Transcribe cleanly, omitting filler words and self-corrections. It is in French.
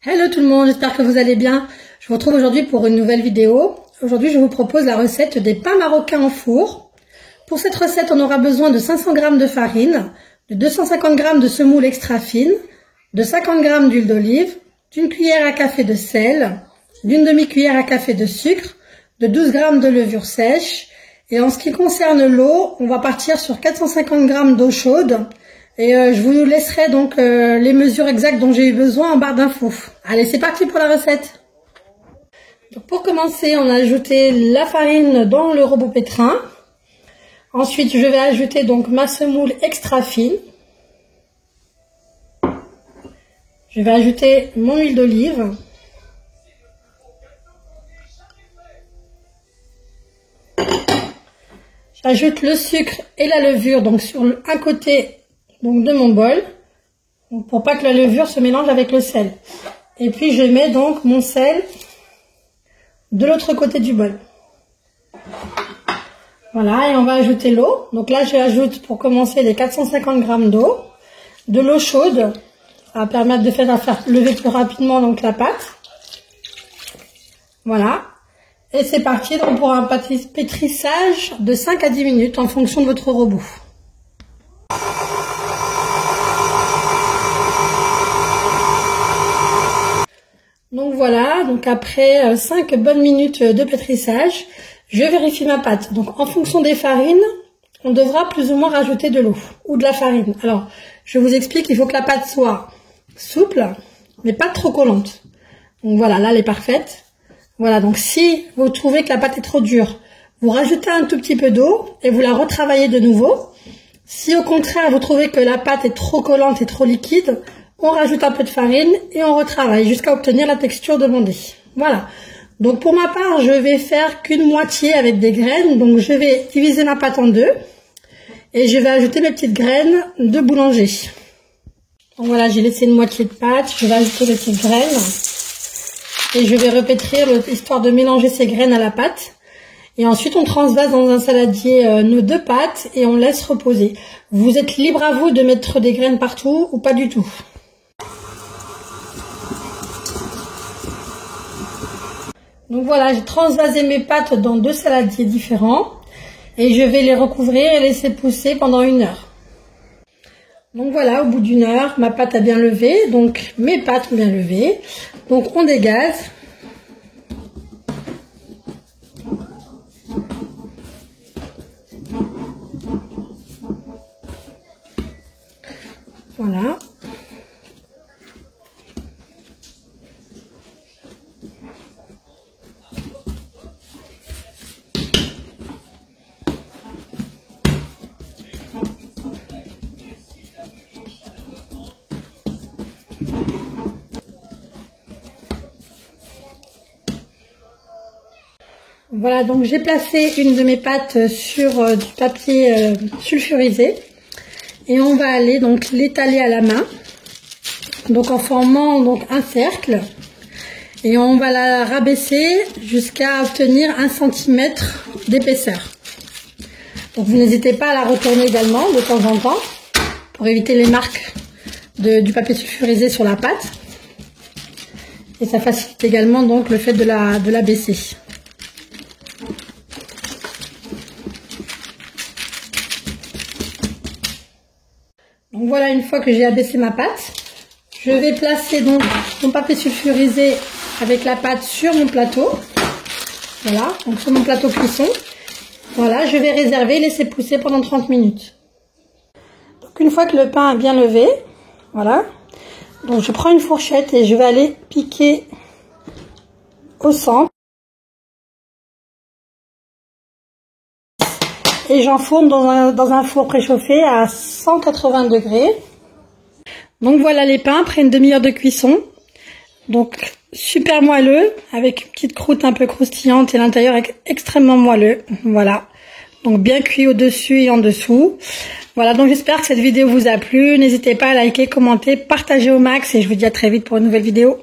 Hello tout le monde, j'espère que vous allez bien. Je vous retrouve aujourd'hui pour une nouvelle vidéo. Aujourd'hui, je vous propose la recette des pains marocains au four. Pour cette recette, on aura besoin de 500 g de farine, de 250 g de semoule extra fine, de 50 g d'huile d'olive, d'une cuillère à café de sel, d'une demi-cuillère à café de sucre, de 12 g de levure sèche. Et en ce qui concerne l'eau, on va partir sur 450 g d'eau chaude. Et je vous laisserai donc les mesures exactes dont j'ai eu besoin en barre d'infos. Allez, c'est parti pour la recette. Donc pour commencer, on a ajouté la farine dans le robot pétrin. Ensuite, je vais ajouter donc ma semoule extra fine. Je vais ajouter mon huile d'olive. J'ajoute le sucre et la levure donc sur un côté de mon bol, pour pas que la levure se mélange avec le sel. Et puis je mets donc mon sel de l'autre côté du bol. Voilà, et on va ajouter l'eau. Donc là, j'ajoute pour commencer les 450 g d'eau, de l'eau chaude. Ça va permettre de faire lever plus rapidement donc la pâte. Voilà. Et c'est parti donc pour un pétrissage de 5 à 10 minutes en fonction de votre robot. Donc voilà, donc après 5 bonnes minutes de pétrissage, je vérifie ma pâte. Donc en fonction des farines, on devra plus ou moins rajouter de l'eau ou de la farine. Alors, je vous explique, il faut que la pâte soit souple, mais pas trop collante. Donc voilà, là elle est parfaite. Voilà, donc si vous trouvez que la pâte est trop dure, vous rajoutez un tout petit peu d'eau et vous la retravaillez de nouveau. Si au contraire vous trouvez que la pâte est trop collante et trop liquide, on rajoute un peu de farine et on retravaille jusqu'à obtenir la texture demandée. Voilà. Donc pour ma part, je vais faire qu'une moitié avec des graines. Donc je vais diviser ma pâte en deux et je vais ajouter mes petites graines de boulanger. Donc voilà, j'ai laissé une moitié de pâte. Je vais ajouter les petites graines et je vais repétrir histoire de mélanger ces graines à la pâte. Et ensuite, on transvase dans un saladier nos deux pâtes et on laisse reposer. Vous êtes libre à vous de mettre des graines partout ou pas du tout. Donc voilà, j'ai transvasé mes pâtes dans deux saladiers différents et je vais les recouvrir et laisser pousser pendant 1 heure. Donc voilà, au bout d'1 heure, ma pâte a bien levé, donc mes pâtes ont bien levé. Donc on dégaze. Voilà. Voilà, donc j'ai placé une de mes pâtes sur du papier sulfurisé et on va aller donc l'étaler à la main, donc en formant donc un cercle et on va la rabaisser jusqu'à obtenir 1 cm d'épaisseur. Donc vous n'hésitez pas à la retourner également de temps en temps pour éviter les marques du papier sulfurisé sur la pâte et ça facilite également donc le fait de la baisser. Donc voilà, une fois que j'ai abaissé ma pâte, je vais placer donc mon papier sulfurisé avec la pâte sur mon plateau. Voilà, donc sur mon plateau cuisson. Voilà, je vais réserver, laisser pousser pendant 30 minutes. Donc une fois que le pain a bien levé, voilà, donc je prends une fourchette et je vais aller piquer au centre. Et j'enfourne dans un four préchauffé à 180 degrés. Donc voilà les pains après une demi-heure de cuisson. Donc super moelleux avec une petite croûte un peu croustillante et l'intérieur extrêmement moelleux. Voilà. Donc bien cuit au-dessus et en dessous. Voilà, donc j'espère que cette vidéo vous a plu. N'hésitez pas à liker, commenter, partager au max et je vous dis à très vite pour une nouvelle vidéo.